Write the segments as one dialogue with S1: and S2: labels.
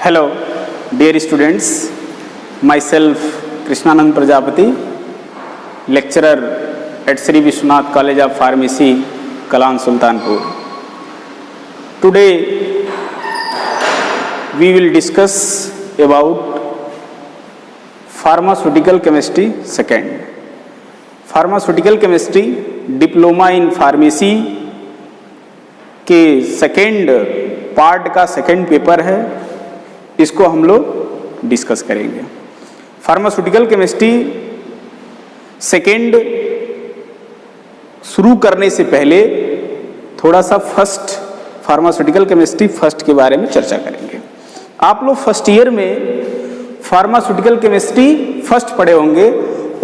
S1: Hello, dear students. Myself, Krishnanand Prajapati, lecturer at Sri Vishwanath College of Pharmacy, Kalan Sultanpur. Today, we will discuss about pharmaceutical chemistry second. Pharmaceutical chemistry, diploma in pharmacy के second part का second paper है, इसको हम लोग discuss करेंगे। Pharmaceutical chemistry second शुरू करने से पहले थोड़ा सा फर्स्ट फार्मास्यूटिकल केमिस्ट्री फर्स्ट के बारे में चर्चा करेंगे। आप लोग फर्स्ट ईयर में फार्मास्यूटिकल केमिस्ट्री फर्स्ट पढ़े होंगे,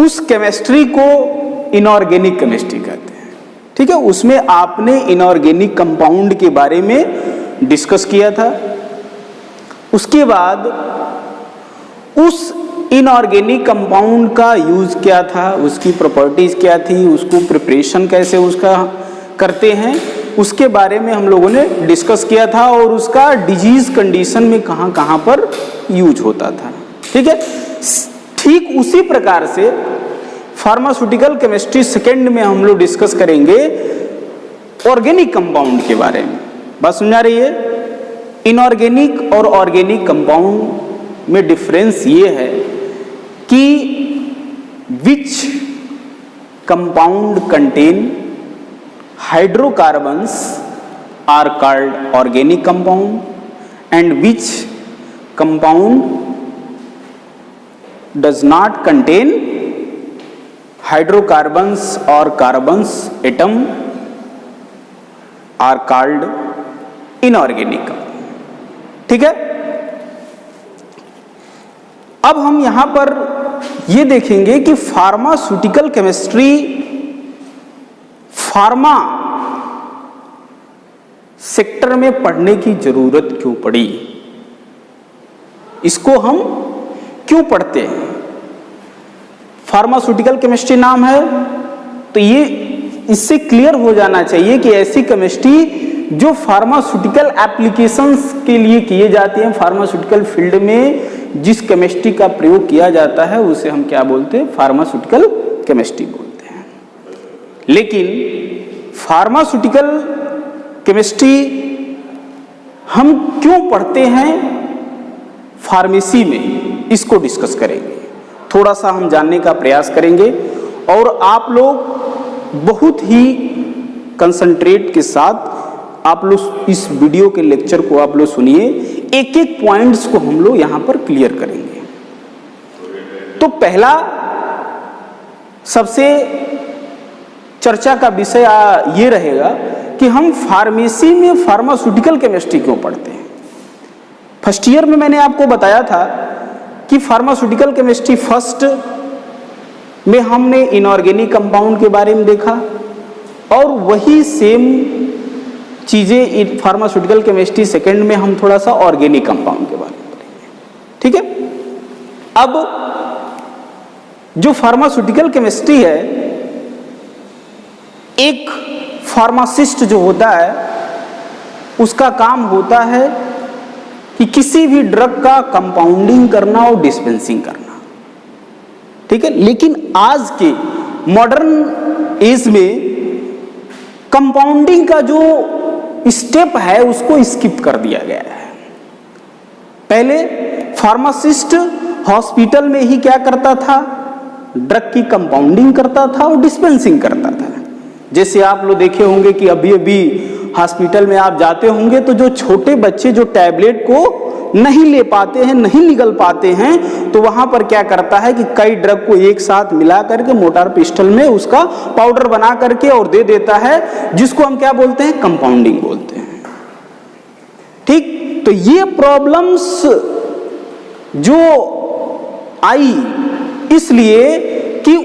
S1: उस केमिस्ट्री को इनऑर्गेनिक केमिस्ट्री कहते हैं, ठीक है। उसमें आपने इनऑर्गेनिक कंपाउंड के बारे में डिस्कस किया था। उसके बाद उस इनऑर्गेनिक कंपाउंड का यूज क्या था, उसकी प्रॉपर्टीज क्या थी, उसको प्रिपरेशन कैसे उसका करते हैं, उसके बारे में हम लोगों ने डिस्कस किया था और उसका डिजीज कंडीशन में कहाँ कहाँ पर यूज होता था, ठीक है। ठीक उसी प्रकार से फार्मास्यूटिकल केमिस्ट्री सेकेंड में हम लोग डिस्कस करेंगे ऑर्गेनिक कंपाउंड के बारे में। बात समझ आ रही है? इनऑर्गेनिक और ऑर्गेनिक कंपाउंड में डिफरेंस ये है कि which compound contain hydrocarbons are called organic compound and which compound does not contain hydrocarbons or carbons atom are called inorganic, ठीक है। अब हम यहां पर ये देखेंगे कि फार्मास्यूटिकल केमिस्ट्री फार्मा सेक्टर में पढ़ने की जरूरत क्यों पड़ी, इसको हम क्यों पढ़ते हैं। फार्मास्यूटिकल केमिस्ट्री नाम है तो ये इससे क्लियर हो जाना चाहिए कि ऐसी केमिस्ट्री जो फार्मास्यूटिकल एप्लीकेशंस के लिए किए जाते हैं, फार्मास्यूटिकल फील्ड में जिस केमिस्ट्री का प्रयोग किया जाता है उसे हम क्या बोलते हैं, फार्मास्यूटिकल केमिस्ट्री बोलते हैं। लेकिन फार्मास्यूटिकल केमिस्ट्री हम क्यों पढ़ते हैं फार्मेसी में, इसको डिस्कस करेंगे, थोड़ा सा हम जानने का प्रयास करेंगे और आप लोग बहुत ही कंसंट्रेट के साथ आप लोग इस वीडियो के लेक्चर को आप लोग सुनिए, एक एक पॉइंट्स को हम लोग यहां पर क्लियर करेंगे। तो पहला सबसे चर्चा का विषय ये रहेगा कि हम फार्मेसी में फार्मास्यूटिकल केमिस्ट्री क्यों पढ़ते हैं। फर्स्ट ईयर में मैंने आपको बताया था कि फार्मास्यूटिकल केमिस्ट्री फर्स्ट में हमने इनऑर्गेनिक कंपाउंड के बारे में देखा और वही सेम चीजें फार्मास्यूटिकल केमिस्ट्री सेकेंड में हम थोड़ा सा ऑर्गेनिक कंपाउंड के बारे में पढ़ेंगे, ठीक है। अब जो फार्मास्यूटिकल केमिस्ट्री है, एक फार्मासिस्ट जो होता है उसका काम होता है कि किसी भी ड्रग का कंपाउंडिंग करना और डिस्पेंसिंग करना, ठीक है। लेकिन आज के मॉडर्न एज में कंपाउंडिंग का जो स्टेप है उसको स्किप कर दिया गया है। पहले फार्मासिस्ट हॉस्पिटल में ही क्या करता था, ड्रग की कंपाउंडिंग करता था और डिस्पेंसिंग करता था। जैसे आप लोग देखे होंगे कि अभी अभी हॉस्पिटल में आप जाते होंगे तो जो छोटे बच्चे जो टैबलेट को नहीं ले पाते हैं, नहीं निगल पाते हैं, तो वहां पर क्या करता है कि कई ड्रग को एक साथ मिला करके मोटार पिस्टल में उसका पाउडर बना करके और दे देता है, जिसको हम क्या बोलते हैं, कंपाउंडिंग बोलते हैं, ठीक। तो ये प्रॉब्लम्स जो आई इसलिए कि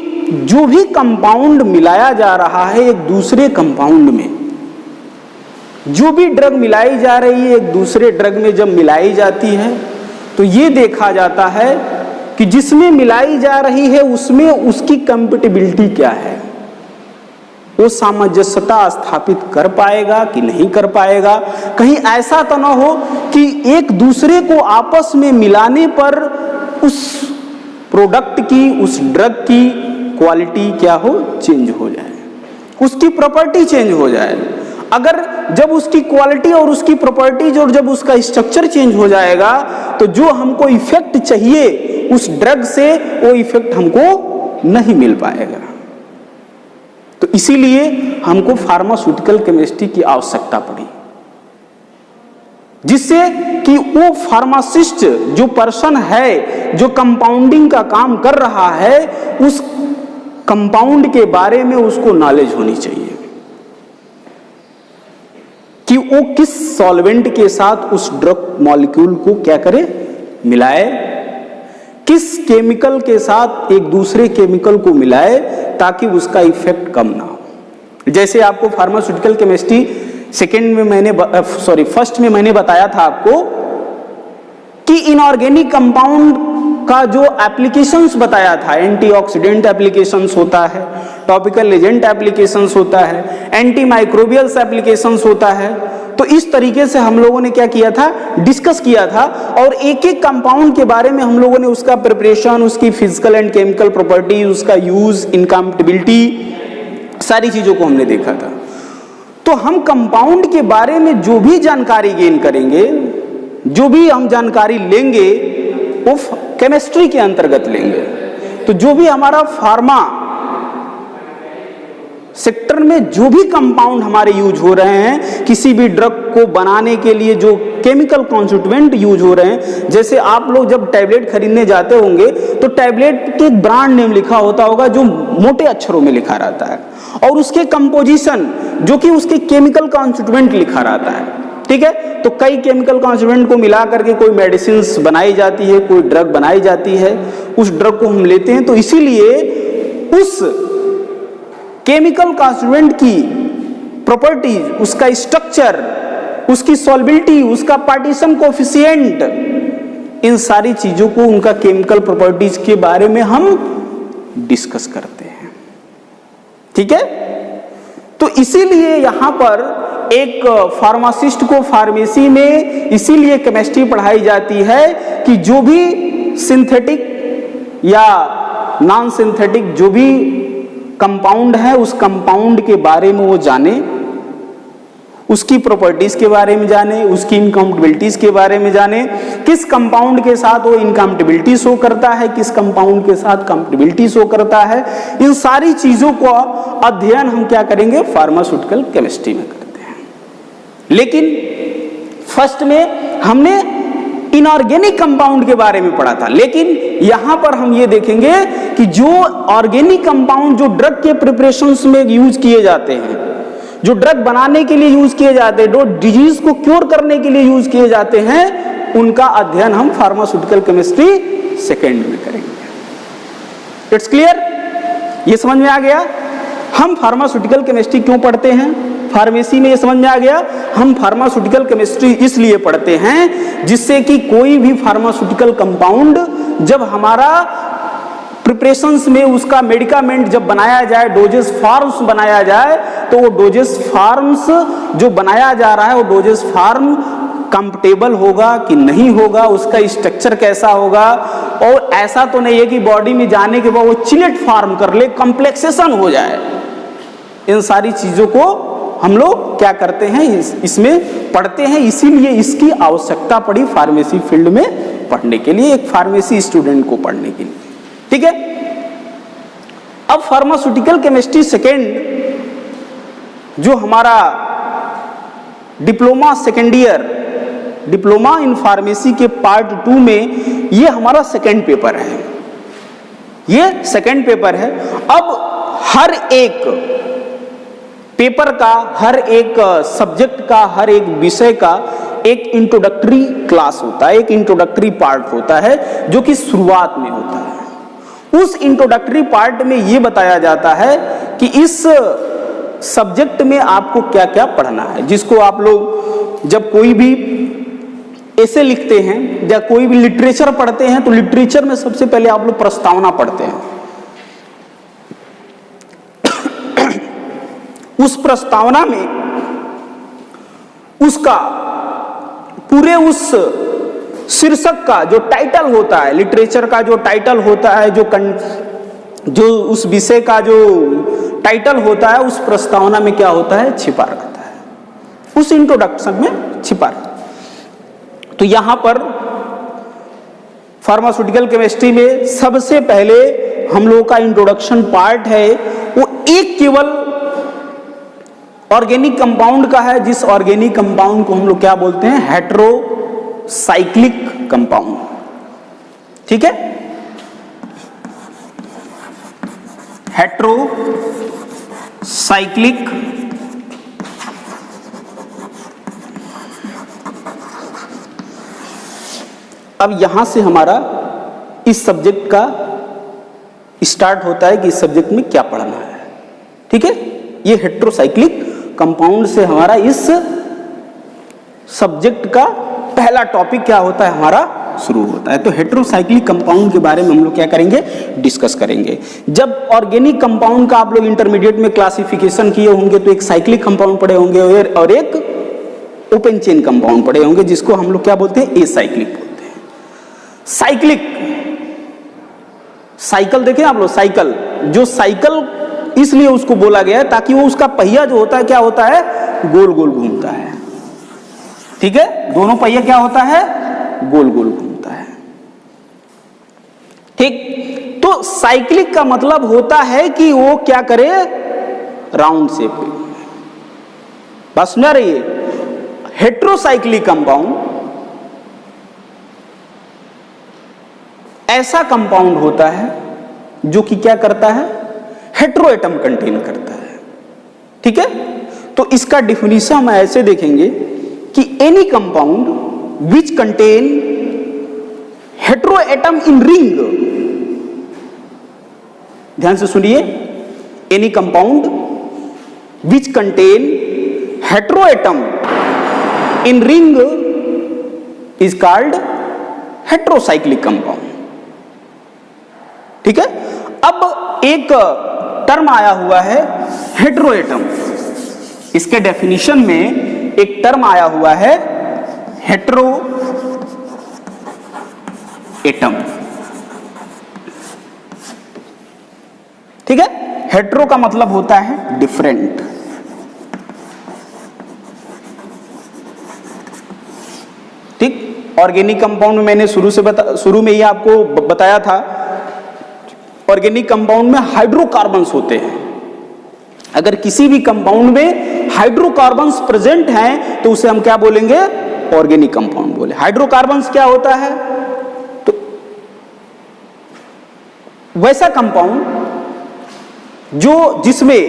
S1: जो भी कंपाउंड मिलाया जा रहा है एक दूसरे कंपाउंड में, जो भी ड्रग मिलाई जा रही है एक दूसरे ड्रग में जब मिलाई जाती है तो ये देखा जाता है कि जिसमें मिलाई जा रही है उसमें उसकी कंपैटिबिलिटी क्या है, वो सामंजस्यता स्थापित कर पाएगा कि नहीं कर पाएगा। कहीं ऐसा तो ना हो कि एक दूसरे को आपस में मिलाने पर उस प्रोडक्ट की, उस ड्रग की क्वालिटी क्या हो, चेंज हो जाए, उसकी प्रॉपर्टी चेंज हो जाए। अगर जब उसकी क्वालिटी और उसकी प्रॉपर्टीज और जब उसका स्ट्रक्चर चेंज हो जाएगा तो जो हमको इफेक्ट चाहिए उस ड्रग से, वो इफेक्ट हमको नहीं मिल पाएगा। तो इसीलिए हमको फार्मास्यूटिकल केमिस्ट्री की आवश्यकता पड़ी, जिससे कि वो फार्मासिस्ट जो पर्सन है जो कंपाउंडिंग का काम कर रहा है, उस कंपाउंड के बारे में उसको नॉलेज होनी चाहिए कि वो किस सॉल्वेंट के साथ उस ड्रग मॉलिक्यूल को क्या करे, मिलाए, किस केमिकल के साथ एक दूसरे केमिकल को मिलाए ताकि उसका इफेक्ट कम ना हो। जैसे आपको फार्मास्यूटिकल केमिस्ट्री फर्स्ट में मैंने बताया था आपको कि इनऑर्गेनिक कंपाउंड का जो एप्लीकेशंस बताया था, एंटीऑक्सीडेंट एप्लीकेशंस होता है, टॉपिकल एजेंट एप्लीकेशंस होता है, एंटी माइक्रोबियल्स एप्लीकेशंस होता है। तो इस तरीके से हम लोगों ने क्या किया था, डिस्कस किया था और एक एक कंपाउंड के बारे में हम लोगों ने उसका प्रिपरेशन, उसकी फिजिकल एंड केमिकल प्रॉपर्टीज, उसका यूज, इनकम्पैटिबिलिटी, सारी चीजों को हमने देखा था। तो हम कंपाउंड के बारे में जो भी जानकारी गेन करेंगे, जो भी हम जानकारी लेंगे वो केमिस्ट्री के अंतर्गत लेंगे। तो जो भी हमारा फार्मा सेक्टर में जो भी कंपाउंड हमारे यूज हो रहे हैं, किसी भी ड्रग को बनाने के लिए जो केमिकल कॉन्स्टिट्यूएंट यूज हो रहे हैं, जैसे आप लोग जब टैबलेट खरीदने जाते होंगे तो टैबलेट के ब्रांड नेम लिखा होता होगा जो मोटे अक्षरों में लिखा रहता है, और उसके कंपोजिशन जो कि उसके केमिकल कॉन्स्टिट्यूएंट लिखा रहता है, ठीक है। तो कई केमिकल कॉन्स्टिट्यूएंट को मिला करके कोई मेडिसिन बनाई जाती है, कोई ड्रग बनाई जाती है, उस ड्रग को हम लेते हैं। तो इसीलिए उस केमिकल कॉन्स्टिट्यूएंट की प्रॉपर्टीज, उसका स्ट्रक्चर, उसकी सॉल्बिलिटी, उसका पार्टीशन कोएफिशिएंट, इन सारी चीजों को, उनका केमिकल प्रॉपर्टीज के बारे में हम डिस्कस करते हैं, ठीक है। तो इसीलिए यहां पर एक फार्मासिस्ट को फार्मेसी में इसीलिए केमिस्ट्री पढ़ाई जाती है कि जो भी सिंथेटिक या नॉन सिंथेटिक जो भी कंपाउंड है, उस कंपाउंड के बारे में वो जाने, उसकी प्रॉपर्टीज के बारे में जाने, उसकी इनकम्पैटिबिलिटीज के बारे में जाने, किस कंपाउंड के साथ वो इनकम्पैटिबिलिटी शो करता है, किस कंपाउंड के साथ कंपैटिबिलिटी शो करता है। इन सारी चीजों का अध्ययन हम क्या करेंगे, फार्मास्यूटिकल केमिस्ट्री में करते हैं। लेकिन फर्स्ट में हमने इनऑर्गेनिक कंपाउंड के बारे में पढ़ा था, लेकिन यहां पर हम ये देखेंगे कि जो ऑर्गेनिक कंपाउंड जो ड्रग के प्रिपरेशंस में यूज किए जाते हैं, जो ड्रग बनाने के लिए यूज किए जाते हैं, जो डिजीज को क्योर करने के लिए यूज किए जाते हैं, उनका अध्ययन हम फार्मास्यूटिकल केमिस्ट्री सेकेंड में करेंगे। It's clear? ये समझ में आ गया हम फार्मास्यूटिकल केमिस्ट्री क्यों पढ़ते हैं। फार्मेसी में ये समझ में आ गया हम फार्मास्यूटिकल केमिस्ट्री इसलिए पढ़ते हैं जिससे कि कोई भी फार्मास्यूटिकल कंपाउंड जब हमारा प्रिपरेशंस में उसका मेडिकामेंट जब बनाया जाए, डोजेस फॉर्म्स बनाया जाए, तो वो डोजेस फॉर्म्स जो बनाया जा रहा है वो डोजेस फॉर्म कंफर्टेबल होगा कि नहीं होगा, उसका स्ट्रक्चर कैसा होगा। और ऐसा तो नहीं है कि बॉडी में जाने के बाद वो चिलेट फॉर्म कर ले, कॉम्प्लेक्सेशन हो जाए। इन सारी चीजों को हम लोग क्या करते हैं, इसमें पढ़ते हैं। इसीलिए इसकी आवश्यकता पड़ी फार्मेसी फील्ड में पढ़ने के लिए, एक फार्मेसी स्टूडेंट को पढ़ने के लिए, ठीक है। अब फार्मास्यूटिकल केमिस्ट्री सेकेंड जो हमारा diploma second year, diploma in pharmacy के पार्ट 2 में ये हमारा सेकेंड पेपर है, ये सेकेंड पेपर है। अब हर एक पेपर का, हर एक सब्जेक्ट का, हर एक विषय का एक इंट्रोडक्टरी क्लास होता है, एक इंट्रोडक्टरी पार्ट होता है जो कि शुरुआत में होता है। उस इंट्रोडक्टरी पार्ट में ये बताया जाता है कि इस सब्जेक्ट में आपको क्या क्या पढ़ना है, जिसको आप लोग जब कोई भी ऐसे लिखते हैं या कोई भी लिटरेचर पढ़ते हैं तो लिटरेचर में सबसे पहले आप लोग प्रस्तावना पढ़ते हैं। उस प्रस्तावना में उसका पूरे उस शीर्षक का जो टाइटल होता है, लिटरेचर का जो टाइटल होता है, जो उस विषय का जो टाइटल होता है, उस प्रस्तावना में क्या होता है, छिपा रहता है, उस इंट्रोडक्शन में छिपा रहता है। तो यहां पर फार्मास्यूटिकल केमिस्ट्री में सबसे पहले हम लोगों का इंट्रोडक्शन पार्ट है वो एक केवल ऑर्गेनिक कंपाउंड का है, जिस ऑर्गेनिक कंपाउंड को हम लोग क्या बोलते हैं, हेट्रोसाइक्लिक कंपाउंड। ठीक है, हेट्रोसाइक्लिक अब यहां से हमारा इस सब्जेक्ट का स्टार्ट होता है कि इस सब्जेक्ट में क्या पढ़ना है। ठीक है, ये हेट्रोसाइक्लिक कंपाउंड से हमारा इस सब्जेक्ट का पहला टॉपिक क्या होता है, हमारा शुरू होता है। तो हेट्रोसाइक्लिक कंपाउंड के बारे में हम लोग क्या करेंगे, डिस्कस करेंगे। जब ऑर्गेनिक कंपाउंड का आप लोग इंटरमीडिएट में क्लासिफिकेशन किए होंगे तो एक साइक्लिक कंपाउंड पढ़े होंगे और एक ओपन चेन कंपाउंड पढ़े होंगे, जिसको हम लोग क्या बोलते हैं, एसाइक्लिक बोलते हैं। साइक्लिक, साइकिल देखें आप लोग, साइकिल, जो साइकिल इसलिए उसको बोला गया है ताकि वो उसका पहिया जो होता है क्या होता है, गोल गोल घूमता है। ठीक है, दोनों पहिया क्या होता है, गोल गोल घूमता है। ठीक, तो साइक्लिक का मतलब होता है कि वो क्या करे, राउंड शेप में। बस सुना रही है, हेट्रोसाइक्लिक कंपाउंड ऐसा कंपाउंड होता है जो कि क्या करता है, हेट्रो एटम कंटेन करता है। ठीक है, तो इसका डिफिनीशन हम ऐसे देखेंगे कि any compound which contain hetero atom in ring, ध्यान से सुनिए, any compound which contain hetero atom in ring is called heterocyclic compound. ठीक है, अब एक टर्म आया हुआ है हेट्रो एटम, इसके डेफिनेशन में एक टर्म आया हुआ है हेट्रो एटम। ठीक है, हेट्रो का मतलब होता है डिफरेंट, ठीक। ऑर्गेनिक कंपाउंड में मैंने शुरू में ही आपको बताया था, ऑर्गेनिक कंपाउंड में हाइड्रोकार्बन्स होते हैं। अगर किसी भी कंपाउंड में हाइड्रोकार्बन्स प्रेजेंट हैं तो उसे हम क्या बोलेंगे, ऑर्गेनिक कंपाउंड बोले। हाइड्रोकार्बन्स क्या होता है, तो वैसा कंपाउंड जो जिसमें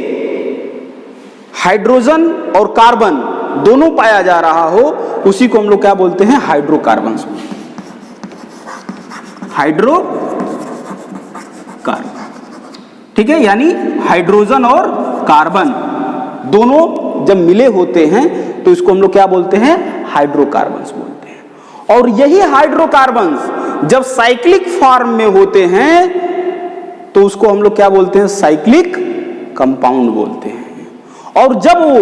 S1: हाइड्रोजन और कार्बन दोनों पाया जा रहा हो, उसी को हम लोग क्या बोलते हैं, हाइड्रोकार्बन्स। हाइड्रोकार्बन, ठीक है, यानी हाइड्रोजन और कार्बन दोनों जब मिले होते हैं तो इसको हम लोग क्या बोलते हैं, हाइड्रोकार्बन्स बोलते हैं। और यही हाइड्रोकार्बन्स जब साइक्लिक फॉर्म में होते हैं तो उसको हम लोग क्या बोलते हैं, साइक्लिक कंपाउंड बोलते हैं। और जब वो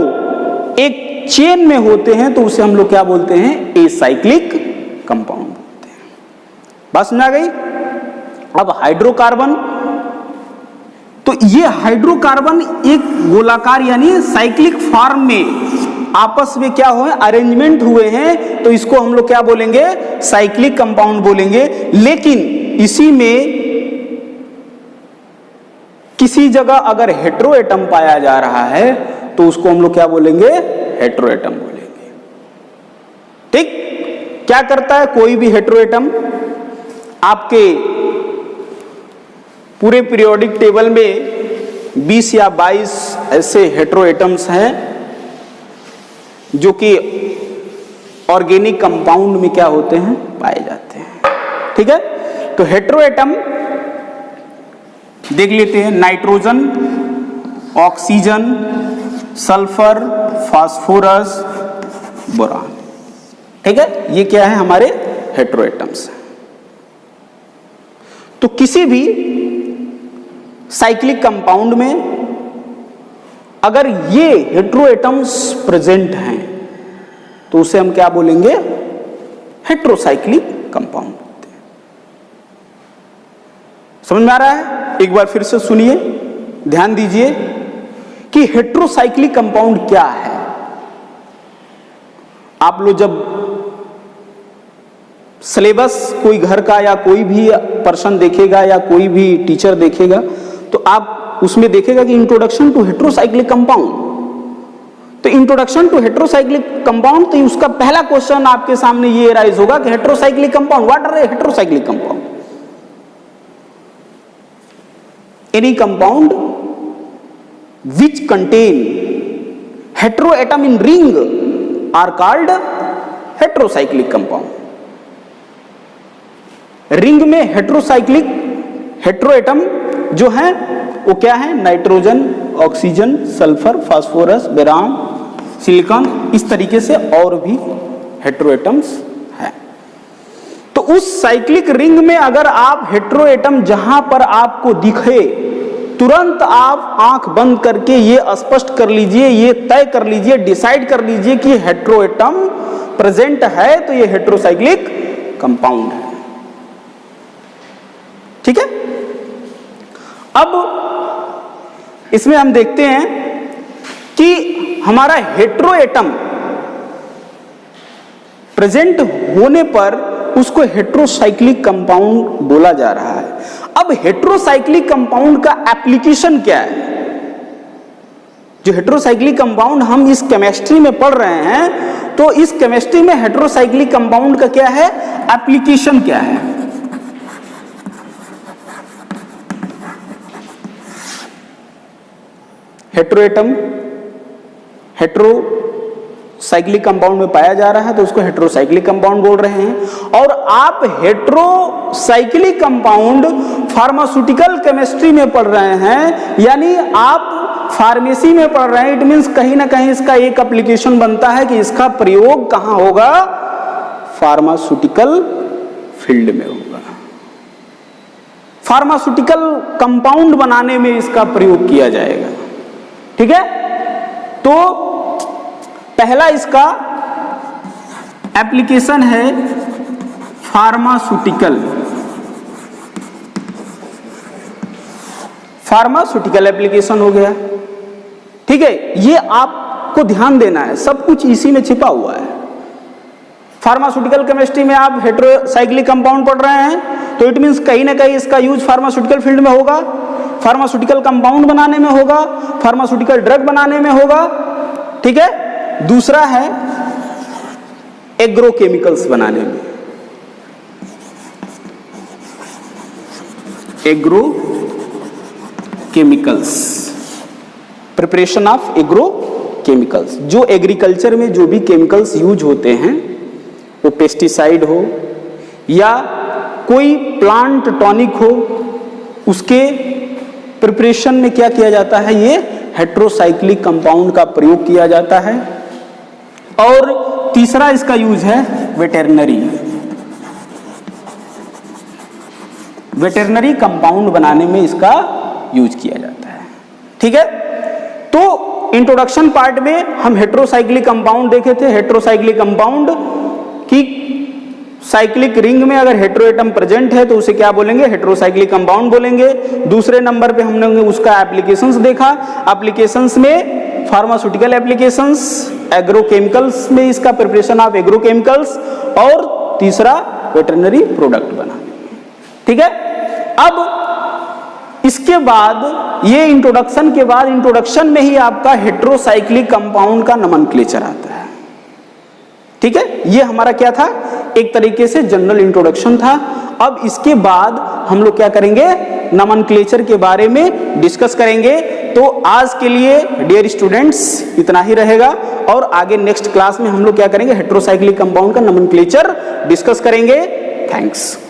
S1: एक चेन में होते हैं तो उसे हम लोग क्या बोलते हैं, एसाइक्लिक कंपाउंड बोलते हैं। बात समझ आ गई। अब हाइड्रोकार्बन, तो ये हाइड्रोकार्बन एक गोलाकार यानी साइक्लिक फॉर्म में आपस में क्या हुए, अरेंजमेंट हुए हैं, तो इसको हम लोग क्या बोलेंगे, साइक्लिक कंपाउंड बोलेंगे। लेकिन इसी में किसी जगह अगर हेट्रो एटम पाया जा रहा है तो उसको हम लोग क्या बोलेंगे, हेट्रो एटम बोलेंगे। ठीक, क्या करता है कोई भी हेट्रो एटम, आपके पूरे पीरियोडिक टेबल में 20 या 22 ऐसे हेट्रो एटम्स हैं जो कि ऑर्गेनिक कंपाउंड में क्या होते हैं, पाए जाते हैं। ठीक है, तो हेट्रो एटम देख लेते हैं, nitrogen, oxygen, sulphur, phosphorus, boron. ठीक है, ये क्या है, हमारे हेट्रो एटम्स। तो किसी भी साइक्लिक कंपाउंड में अगर ये हेटेरो एटम्स प्रेजेंट हैं तो उसे हम क्या बोलेंगे, हेटेरोसाइक्लिक कंपाउंड। समझ में आ रहा है? एक बार फिर से सुनिए, ध्यान दीजिए कि हेटेरोसाइक्लिक कंपाउंड क्या है। आप लोग जब सिलेबस कोई घर का या कोई भी पर्सन देखेगा या कोई भी टीचर देखेगा तो आप उसमें देखेगा कि इंट्रोडक्शन टू हेटेरोसाइक्लिक कंपाउंड, तो इंट्रोडक्शन टू हेटेरोसाइक्लिक कंपाउंड, तो उसका पहला क्वेश्चन आपके सामने ये राइज होगा कि heterocyclic compound, what are heterocyclic compound? Any compound which contain heteroatom in ring are called heterocyclic compound. Ring में हेटेरोसाइक्लिक हेटेरोएटम जो है वो क्या है, नाइट्रोजन, ऑक्सीजन, सल्फर, फास्फोरस, बेराम, सिलिकॉन, इस तरीके से और भी हेटेरोएटम्स है। तो उस साइक्लिक रिंग में अगर आप हेटेरोएटम जहां पर आपको दिखे तुरंत आप आंख बंद करके ये स्पष्ट कर लीजिए, ये तय कर लीजिए, डिसाइड कर लीजिए कि हेटेरोएटम प्रेजेंट है तो ये हेटेरोसाइक्लिक कंपाउंड है। ठीक है? अब इसमें हम देखते हैं कि हमारा हेटेरोएटम प्रेजेंट होने पर उसको हेटेरोसाइक्लिक कंपाउंड बोला जा रहा है। अब हेटेरोसाइक्लिक कंपाउंड का एप्लीकेशन क्या है? जो हेटेरोसाइक्लिक कंपाउंड हम इस केमिस्ट्री में पढ़ रहे हैं, तो इस केमिस्ट्री में हेटेरोसाइक्लिक कंपाउंड का क्या है, एप्लीकेशन क्या है? हेटेरोएटम हेटेरोसाइक्लिक कंपाउंड में पाया जा रहा है तो उसको हेटेरोसाइक्लिक कंपाउंड बोल रहे हैं। और आप हेटेरोसाइक्लिक कंपाउंड फार्मास्यूटिकल केमिस्ट्री में पढ़ रहे हैं, यानी आप फार्मेसी में पढ़ रहे हैं। इट मींस कहीं ना कहीं इसका एक एप्लीकेशन बनता है कि इसका प्रयोग कहां होगा, फार्मास्यूटिकल फील्ड में होगा। फार्मास्यूटिकल कंपाउंड बनाने में इसका प्रयोग किया जाएगा। ठीक है? तो पहला इसका एप्लीकेशन है फार्मास्यूटिकल एप्लीकेशन हो गया। ठीक है? ये आपको ध्यान देना है, सब कुछ इसी में छिपा हुआ है। फार्मास्यूटिकल केमिस्ट्री में आप हेटेरोसाइक्लिक कंपाउंड पढ़ रहे हैं तो इट मींस कहीं ना कहीं इसका यूज फार्मास्यूटिकल फील्ड में होगा, फार्मास्यूटिकल कंपाउंड बनाने में होगा, फार्मास्यूटिकल ड्रग बनाने में होगा। ठीक है? दूसरा है एग्रोकेमिकल्स बनाने में, एग्रोकेमिकल्स, प्रिपरेशन ऑफ एग्रोकेमिकल्स। जो एग्रीकल्चर में जो भी केमिकल्स यूज होते हैं, वो पेस्टिसाइड हो या कोई प्लांट टॉनिक हो, उसके प्रिपरेशन में क्या किया जाता है, ये हेटेरोसाइक्लिक कंपाउंड का प्रयोग किया जाता है। और तीसरा इसका यूज है वेटरनरी कंपाउंड बनाने में इसका यूज किया जाता है। ठीक है? तो इंट्रोडक्शन पार्ट में हम हेटेरोसाइक्लिक कंपाउंड देखे थे। हेटेरोसाइक्लिक कंपाउंड की साइक्लिक रिंग में अगर हेटेरोएटम प्रेजेंट है तो उसे क्या बोलेंगे, हेटेरोसाइक्लिक कंपाउंड बोलेंगे। दूसरे नंबर पे हमने उसका एप्लीकेशंस देखा। एप्लीकेशंस में फार्मास्यूटिकल एप्लीकेशंस, एग्रोकेमिकल्स में इसका प्रिपरेशन ऑफ एग्रोकेमिकल्स, और तीसरा वेटरनरी प्रोडक्ट बनाने। ठीक है? अब इसके बाद ये इंट्रोडक्शन के बाद इंट्रोडक्शन में ही आपका हेटेरोसाइक्लिक कंपाउंड का नोमेनक्लेचर आता है। ठीक है? ये हमारा क्या था, एक तरीके से जनरल इंट्रोडक्शन था। अब इसके बाद हम लोग क्या करेंगे, नोमेनक्लेचर के बारे में डिस्कस करेंगे। तो आज के लिए डियर स्टूडेंट्स इतना ही रहेगा, और आगे नेक्स्ट क्लास में हम लोग क्या करेंगे, हेटेरोसाइक्लिक कंपाउंड का नोमेनक्लेचर डिस्कस करेंगे। थैंक्स।